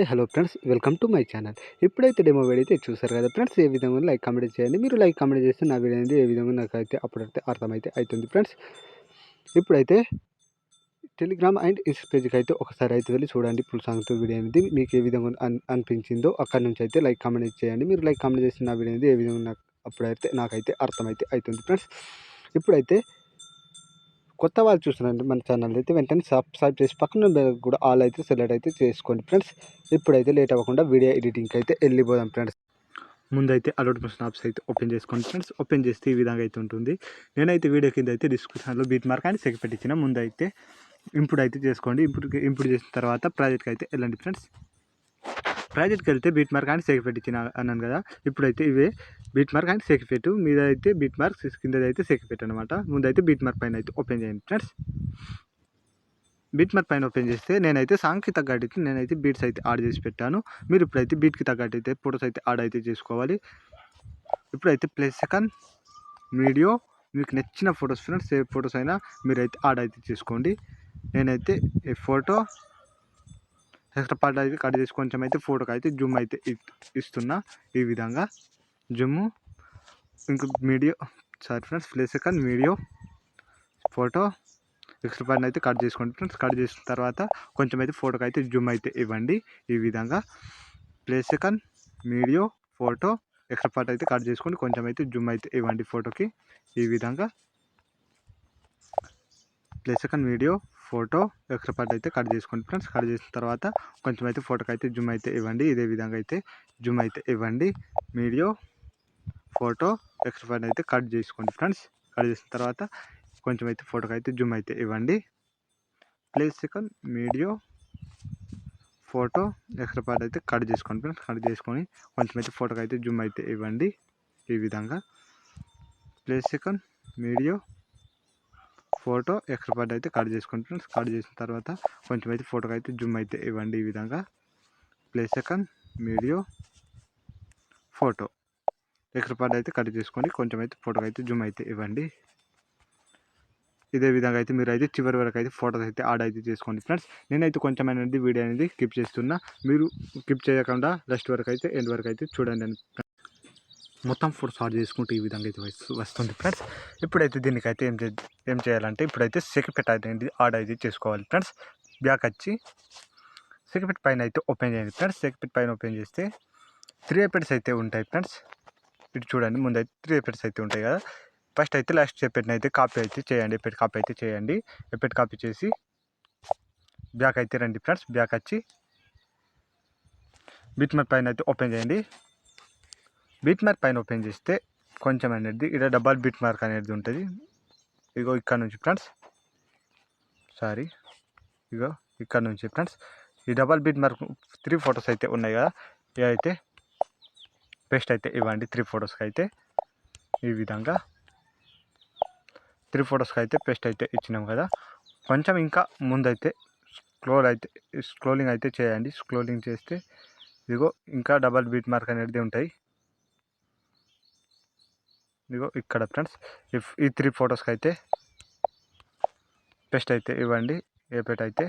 Hi hello friends, welcome to my channel. ఇప్పుడైతే demo video అయితే చూసారు కదా ఫ్రెండ్స్. ఏ విధంగా లైక్ కామెంట్ చేయండి. మీరు లైక్ కామెంట్ చేస్తే నా వీడియో అనేది ఏ విధంగా నాకైతే అప్పుడైతే అర్థమైతే అవుతుంది ఫ్రెండ్స్. ఇప్పుడైతే టెలిగ్రామ్ అండ్ ఇన్స్టా పేజ్కి అయితే ఒకసారి అయితే వెళ్ళి చూడండి. ఫుల్ సాంగ్తో వీడియో అనేది మీకు ఏ విధంగా అనిపించిందో అక్కడ నుంచి అయితే లైక్ కామెంట్ చేయండి. మీరు లైక్ కామెంట్ చేస్తే నా వీడియో అనేది ఏ విధంగా అప్పుడైతే నాకైతే అర్థమైతే అవుతుంది ఫ్రెండ్స్. ఇప్పుడైతే కొత్త వాళ్ళు చూస్తున్నారంటే మన ఛానల్ అయితే వెంటనే సబ్స్క్రైబ్ చేసి పక్కన బెల్ కూడా ఆల్ అయితే సెలెక్ట్ అయితే చేసుకోండి ఫ్రెండ్స్. ఇప్పుడైతే లేట్ అవ్వకుండా వీడియో ఎడిటింగ్కి అయితే వెళ్ళిపోదాం ఫ్రెండ్స్. ముందైతే అడ్వర్టైజ్మెంట్ ఆప్స్ అయితే ఓపెన్ చేసుకోండి ఫ్రెండ్స్. ఓపెన్ చేస్తే ఈ విధంగా అయితే ఉంటుంది. నేనైతే వీడియో కింద అయితే డిస్క్రిప్షన్లో బీట్ మార్క్ అని సెక్ పెట్టించిన. ముందైతే ఇంపుట్ అయితే చేసుకోండి. ఇంపుట్ చేసిన తర్వాత ప్రాజెక్ట్కి అయితే వెళ్ళండి ఫ్రెండ్స్. ప్రాజెక్ట్కి వెళ్తే బీట్ మార్క్ అని సెక్ పెట్టించిన అన్నాను కదా. ఇప్పుడైతే ఇవే బీట్ మార్క్ అండ్ సెక్ పెట్టు మీద అయితే బీట్ మార్క్, కింద అయితే సెక్ పెట్టు అనమాట. ముందైతే బీట్ మార్క్ పైన అయితే ఓపెన్ చేయండి ఫ్రెండ్స్. బీట్ మార్క్ పైన ఓపెన్ చేస్తే నేనైతే సాంగ్కి తగ్గట్టు నేనైతే బీట్స్ అయితే యాడ్ చేసి పెట్టాను. మీరు ఇప్పుడైతే బీట్కి తగ్గట్టు అయితే ఫొటోస్ అయితే యాడ్ అయితే చేసుకోవాలి. ఇప్పుడైతే ప్లస్ సెకండ్ వీడియో మీకు నచ్చిన ఫొటోస్ ఫ్రెండ్స్, ఏ ఫొటోస్ అయినా మీరైతే యాడ్ అయితే చేసుకోండి. నేనైతే ఈ ఫోటో ఎక్స్ట్రా పార్ట్ అయితే కట్ చేసి కొంచెం అయితే ఫోటోకి అయితే జూమ్ అయితే ఇస్తున్నా. ఈ విధంగా జూమ్ ఇంక video friends plus second video photo extra part అయితే కట్ చేసుకోండి ఫ్రెండ్స్. కట్ చేసిన తర్వాత కొంచెం అయితే ఫోటోకి అయితే జూమ్ అయితే ఇవ్వండి. ఈ విధంగా plus second video photo extra part అయితే కట్ చేసుకోండి, కొంచెం అయితే జూమ్ అయితే ఇవ్వండి ఫోటోకి. ఈ విధంగా plus second video photo extra part అయితే కట్ చేసుకోండి ఫ్రెండ్స్. కట్ చేసిన తర్వాత కొంచెం అయితే ఫోటోకి అయితే జూమ్ అయితే ఇవ్వండి. ఇదే విధంగా అయితే జూమ్ అయితే ఇవ్వండి. వీడియో ఫోటో ఎక్స్ట్రా పార్ట్ అయితే కట్ చేసుకోండి ఫ్రెండ్స్. కట్ చేసిన తర్వాత కొంచెం అయితే ఫోటోకి అయితే జూమ్ అయితే ఇవ్వండి. Plus second video photo extra part అయితే కట్ చేసుకోండి ఫ్రెండ్స్. కట్ చేసుకొని కొంచెం అయితే ఫోటోకి అయితే జూమ్ అయితే ఇవ్వండి. ఈ విధంగా plus second video photo extra part అయితే కట్ చేసుకోండి ఫ్రెండ్స్. కట్ చేసిన తర్వాత కొంచెం అయితే ఫోటోకి అయితే జూమ్ అయితే ఇవ్వండి. ఈ విధంగా plus second video photo extra part అయితే కట్ చేసుకోండి, కొంచెం అయితే ఫోటోకి అయితే జూమ్ అయితే ఇవ్వండి. ఇదే విధంగా అయితే మీరు అయితే చివరి వరకు అయితే ఫోటోస్ అయితే యాడ్ అయితే చేసుకోండి ఫ్రెండ్స్. నేనైతే కొంచెం అనేది వీడియో అనేది స్కిప్ చేస్తున్నా. మీరు స్కిప్ చేయకుండా లాస్ట్ వరకు అయితే ఎండ్ వరకు అయితే చూడండి అని మొత్తం ఫోటోస్ యాడ్ చేసుకుంటూ ఈ విధంగా అయితే వస్తుంది ఫ్రెండ్స్. ఇప్పుడైతే దీనికైతే ఏం చేయాలంటే ఇప్పుడైతే సెక్యూరిటీ అనేది యాడ్ అయితే చేసుకోవాలి ఫ్రెండ్స్. బ్యాక్ వచ్చి సెక్యూరిటీ పైన అయితే ఓపెన్ చేయండి ఫ్రెండ్స్. సెక్యూరిటీ పైన ఓపెన్ చేస్తే 3 ఎపిసోడ్స్ అయితే ఉంటాయి ఫ్రెండ్స్. ఇటు చూడండి, ముందైతే 3 ఎపిసోడ్స్ అయితే ఉంటాయి కదా. ఫస్ట్ అయితే లాస్ట్ చెప్పిన అయితే కాపీ అయితే చేయండి. ఎప్పటి కాపీ అయితే చేయండి. ఎప్పటి కాపీ చేసి బ్యాక్ అయితే రండి ఫ్రెండ్స్. బ్యాక్ వచ్చి బీట్ మార్క్ పైన అయితే ఓపెన్ చేయండి. బీట్ మార్క్ పైన ఓపెన్ చేస్తే కొంచెం అనేది ఇక్కడ డబల్ బీట్ మార్క్ అనేది ఉంటుంది. ఇగో ఇక్కడ నుంచి ఫ్రెండ్స్, ఇగో ఇక్కడ నుంచి ఫ్రెండ్స్ ఈ డబల్ బీట్ మార్క్ 3 ఫొటోస్ అయితే ఉన్నాయి కదా. ఇవి అయితే పేస్ట్ అయితే ఇవ్వండి 3 ఫొటోస్కి అయితే. ఈ విధంగా 3 ఫొటోస్కి అయితే పేస్ట్ అయితే ఇచ్చినాం కదా. కొంచెం ఇంకా ముందైతే స్క్రోలింగ్ అయితే చేయండి. స్క్రోలింగ్ చేస్తే ఇదిగో ఇంకా డబల్ బీట్ మార్క్ అనేది ఉంటాయి. ఇదిగో ఇక్కడ ఫ్రెండ్స్ ఈ 3 ఫొటోస్కి అయితే పేస్ట్ అయితే ఇవ్వండి. ఏపేట్ అయితే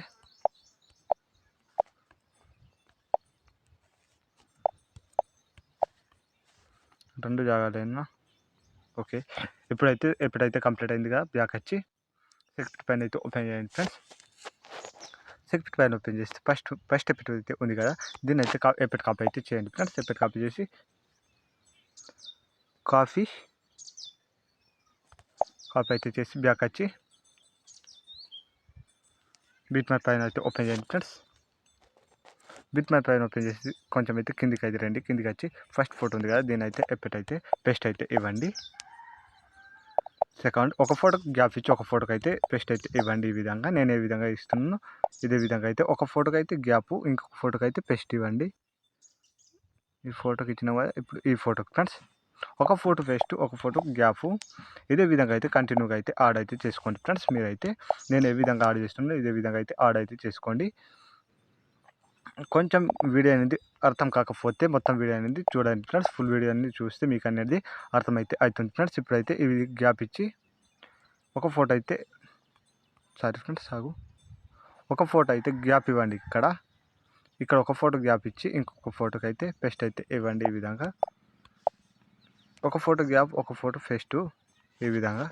రెండు జాగాలైనా ఓకే. ఎప్పుడైతే కంప్లీట్ అయిందిగా బ్యాక్ వచ్చి సెక్యూరిటీ పైన అయితే ఓపెన్ చేయండి ఫ్రెండ్స్. సెక్యూరిటీ పైన ఓపెన్ చేస్తే ఫస్ట్ ఎపిసోడ్ అయితే ఉంది కదా, దీన్ని అయితే ఎపిసోడ్ కాపీ అయితే చేయండి ఫ్రెండ్స్. ఎపిసోడ్ కాపీ చేసి కాపీ అయితే చేసి బ్యాక్ వచ్చి బీట్ మార్క్ పైన అయితే ఓపెన్ చేయండి ఫ్రెండ్స్. బీట్ మార్క్ పైన ఓపెన్ చేసి కొంచెం అయితే కిందికి అయితే రండి. కిందికి వచ్చి ఫస్ట్ ఫోటో ఉంది కదా, దీని అయితే ఎపిసోడ్ అయితే పేస్ట్ అయితే ఇవ్వండి. సెకండ్ ఒక ఫోటోకి గ్యాప్ ఇచ్చి ఒక ఫోటోకి అయితే పేస్ట్ అయితే ఇవ్వండి. ఈ విధంగా నేను ఏ విధంగా ఇస్తున్నాను ఇదే విధంగా అయితే ఒక ఫోటోకి అయితే గ్యాప్, ఇంకొక ఫోటోకి అయితే పేస్ట్ ఇవ్వండి. ఈ ఫోటోకి ఇచ్చిన కదా, ఇప్పుడు ఈ ఫోటోకి ఫ్రెండ్స్ ఒక ఫోటో పేస్ట్ ఒక ఫోటో గ్యాప్, ఇదే విధంగా అయితే కంటిన్యూగా అయితే యాడ్ అయితే చేసుకోండి ఫ్రెండ్స్. మీరైతే నేను ఏ విధంగా యాడ్ చేస్తున్నానో ఇదే విధంగా అయితే యాడ్ అయితే చేసుకోండి. కొంచెం వీడియో అనేది అర్థం కాకపోతే మొత్తం వీడియో అనేది చూడండి ఫ్రెండ్స్. ఫుల్ వీడియో అనేది చూస్తే మీకు అనేది అర్థమైతే అవుతుంది ఫ్రెండ్స్. ఇప్పుడైతే ఇవి గ్యాప్ ఇచ్చి ఒక ఫోటో అయితే ఒక ఫోటో అయితే గ్యాప్ ఇవ్వండి. ఇక్కడ ఇక్కడ ఒక ఫోటో గ్యాప్ ఇచ్చి ఇంకొక ఫోటోకి అయితే పేస్ట్ అయితే ఇవ్వండి. ఈ విధంగా ఒక ఫోటో గ్యాప్ ఒక ఫోటో పేస్ట్ ఈ విధంగా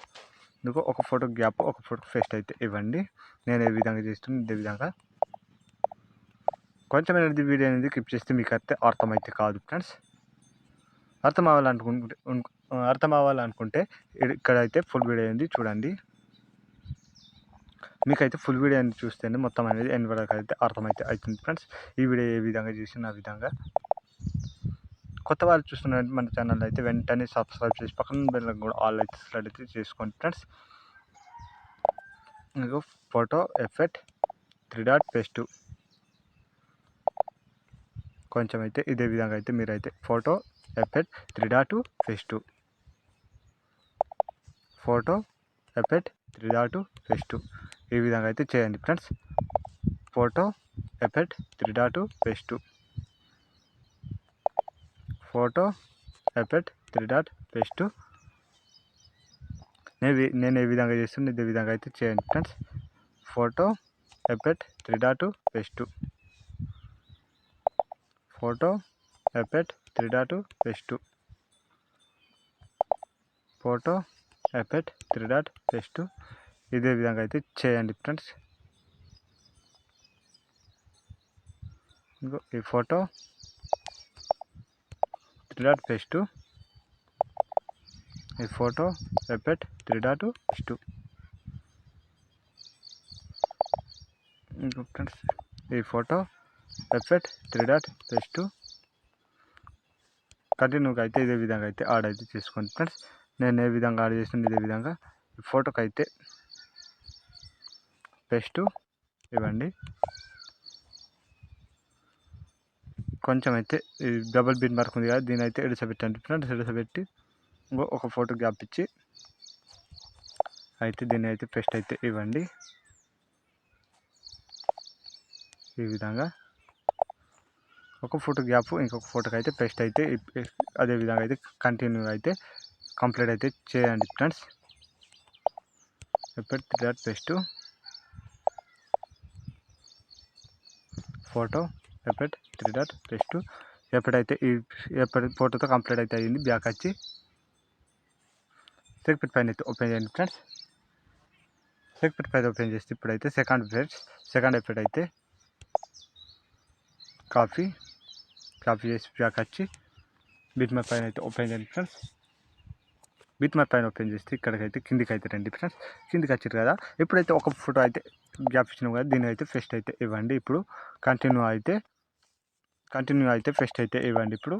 ఇందుకు ఒక ఫోటో గ్యాప్ ఒక ఫోటో పేస్ట్ అయితే ఇవ్వండి. నేను ఏ విధంగా చేస్తున్నాను ఇదే విధంగా కొంచెం అనేది వీడియో అనేది క్లిప్ చేస్తే మీకు అయితే అర్థమైతే కాదు ఫ్రెండ్స్. అర్థం అవ్వాలనుకుంటే ఇక్కడైతే ఫుల్ వీడియో అనేది చూడండి. మీకైతే ఫుల్ వీడియో అనేది చూస్తేనే మొత్తం అనేది ఎండ్ వరకు అయితే అర్థమైతే అవుతుంది ఫ్రెండ్స్. ఈ వీడియో ఏ విధంగా చేసిన ఆ విధంగా కొత్త వాళ్ళు చూస్తున్నట్టు మన ఛానల్ అయితే వెంటనే సబ్స్క్రైబ్ చేసి పక్కన బెల్ కూడా ఆల్ అయితే సెలెక్ట్ అయితే చేసుకోండి ఫ్రెండ్స్. మీకు ఫోటో ఎఫెక్ట్ 3 డాట్ పేస్ట్ కొంచెం అయితే ఇదే విధంగా అయితే మీరైతే photo effect 3 dot paste photo effect 3 dot paste ఈ విధంగా అయితే చేయండి friends. Photo effect 3 dot paste photo effect 3 dot paste నేను ఏ విధంగా చేస్తున్నా ఇదే విధంగా అయితే చేయండి friends. Photo effect 3 dot paste photo effect 3 dot paste photo effect 3 dot paste ఇదే విధంగా అయితే చేయండి ఫ్రెండ్స్. ఈ ఫోటో 3 డాట్ పేస్ట్ ఈ photo effect 3 dot paste friends. ఈ ఫోటో ఎఫెక్ట్ 3 డాట్ పేస్ట్ కంటిన్యూగా అయితే ఇదే విధంగా అయితే యాడ్ అయితే చేసుకోండి ఫ్రెండ్స్. నేను ఏ విధంగా యాడ్ చేస్తుంది ఇదే విధంగా ఈ ఫోటోకి అయితే పేస్ట్ ఇవ్వండి. కొంచెం అయితే ఈ డబుల్ బిన్ మార్క్ ఉంది కదా దీని అయితే ఎడసపెట్టండి ఫ్రెండ్స్. ఎడసపెట్టి ఒక ఫోటో గ్యాప్ ఇచ్చి అయితే దీన్ని అయితే పేస్ట్ అయితే ఇవ్వండి. ఈ విధంగా ఒక ఫోటో గ్యాప్ ఇంకొక ఫోటోకి అయితే పేస్ట్ అయితే అదే విధంగా అయితే కంటిన్యూగా అయితే కంప్లీట్ అయితే చేయండి friends. Effect 3 dot paste photo effect 3 dot paste ఎప్పుడైతే ఫోటోతో కంప్లీట్ అయితే అయ్యింది. బ్యాక్ వచ్చి సెక్పెట్ పైన అయితే ఓపెన్ చేయండి ఫ్రెండ్స్. సెక్పెట్ పైన ఓపెన్ చేస్తే ఇప్పుడైతే సెకండ్ ఎఫెక్ట్ అయితే కాపీ చేసి బ్యాక్ వచ్చి బిట్మాప్ పైన అయితే ఓపెన్ చేయండి ఫ్రెండ్స్. బిట్మాప్ పైన ఓపెన్ చేస్తే ఇక్కడికైతే కిందికి అయితే రండి ఫ్రెండ్స్. కిందికి వచ్చారు కదా ఇప్పుడైతే ఒక ఫోటో అయితే గ్యాప్ ఇచ్చినాం కదా దీని అయితే పేస్ట్ అయితే ఇవ్వండి. ఇప్పుడు కంటిన్యూ అయితే పేస్ట్ అయితే ఇవ్వండి. ఇప్పుడు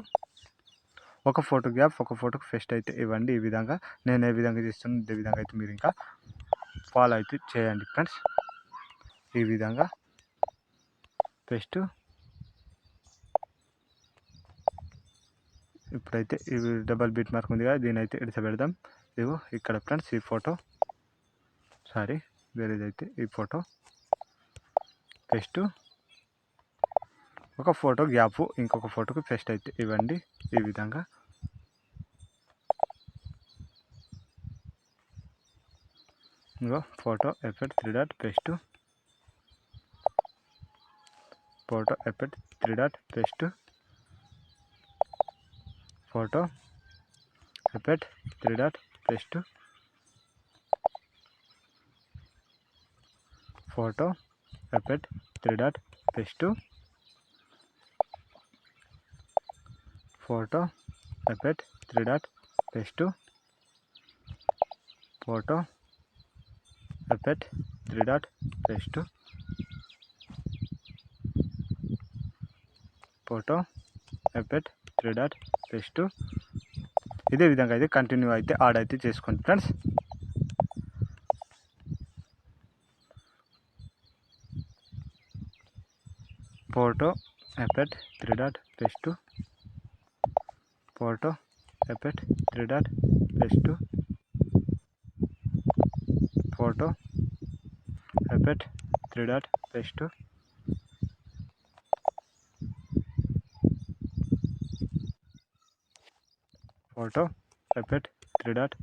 ఒక ఫోటో గ్యాప్ ఒక ఫోటోకి పేస్ట్ అయితే ఇవ్వండి. ఈ విధంగా నేను ఏ విధంగా చేస్తున్నాను ఇదే విధంగా అయితే మీరు ఇంకా ఫాలో అయితే చేయండి ఫ్రెండ్స్. ఈ విధంగా పేస్ట్ ఇప్పుడైతే ఇవి డబల్ బిట్ మార్క్ ఉంది కదా దీని అయితే ఇడిసపెడదాం. ఇదిగో ఇక్కడ ఫ్రెండ్స్ ఈ ఫోటో వేరేదైతే ఈ ఫోటో పేస్ట్ ఒక ఫోటో గ్యాప్ ఇంకొక ఫోటోకి పేస్ట్ అయితే ఇవ్వండి. ఈ విధంగా ఇదిగో photo effect 3 dot paste photo effect 3 dot paste photo effect 3 dot paste photo effect 3 dot paste photo effect 3 dot paste photo effect 3 dot paste photo effect 3 dot paste ఇదే విధంగా అయితే కంటిన్యూ అయితే యాడ్ అయితే చేసుకోండి ఫ్రెండ్స్. Photo effect 3 dot paste photo effect 3 dot paste photo effect 3 dot paste photo effect 3 dot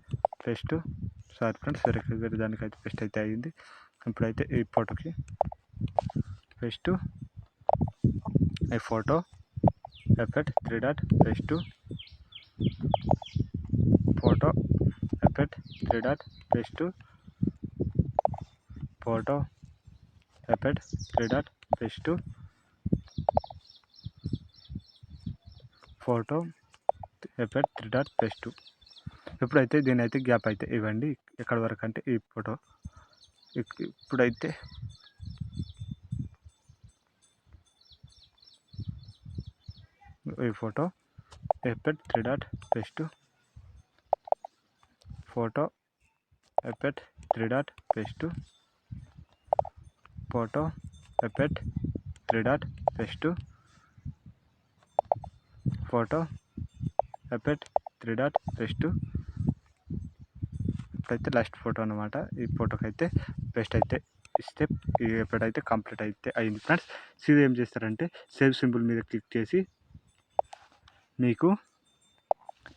paste sorry friends వేరే దానికైతే paste అయితే అయ్యింది. ఇప్పుడైతే ఈ ఫోటోకి పేస్ట్ ఈ photo effect 3 dot plus 2 photo effect 3 dot plus 2 photo effect 3 dot plus 2 photo effect 3 dot plus 2. ఇప్పుడైతే దీని అయితే గ్యాప్ అయితే ఇవ్వండి. ఎక్కడి వరకు అంటే ఈ ఫోటో ఇప్పుడైతే ఈ photo effect 3 dot plus 2 photo effect 3 dot plus 2 photo effect 3 dot plus 2 photo effect 3 dot plus 2. ఇప్పుడైతే లాస్ట్ ఫోటో అనమాట. ఈ ఫోటోకి అయితే పేస్ట్ అయితే ఇస్తే ఈ ఎఫెక్ట్ అయితే కంప్లీట్ అయితే అయింది ఫ్రెండ్స్. సీదా ఏం చేస్తారంటే సేవ్ సింబల్ మీద క్లిక్ చేసి మీకు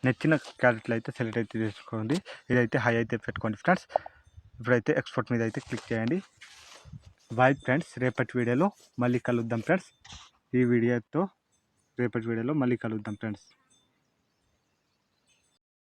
నచ్చిన క్యారెక్టర్ అయితే సెలెక్ట్ అయితే చేసుకోండి. ఇదైతే హై అయితే పెట్టుకోండి ఫ్రెండ్స్. ఇప్పుడైతే ఎక్స్పోర్ట్ మీద అయితే క్లిక్ చేయండి. బాయ్ ఫ్రెండ్స్, రేపటి వీడియోలో మళ్ళీ కలుద్దాం ఫ్రెండ్స్. ఈ వీడియోతో రేపటి వీడియోలో మళ్ళీ కలుద్దాం ఫ్రెండ్స్.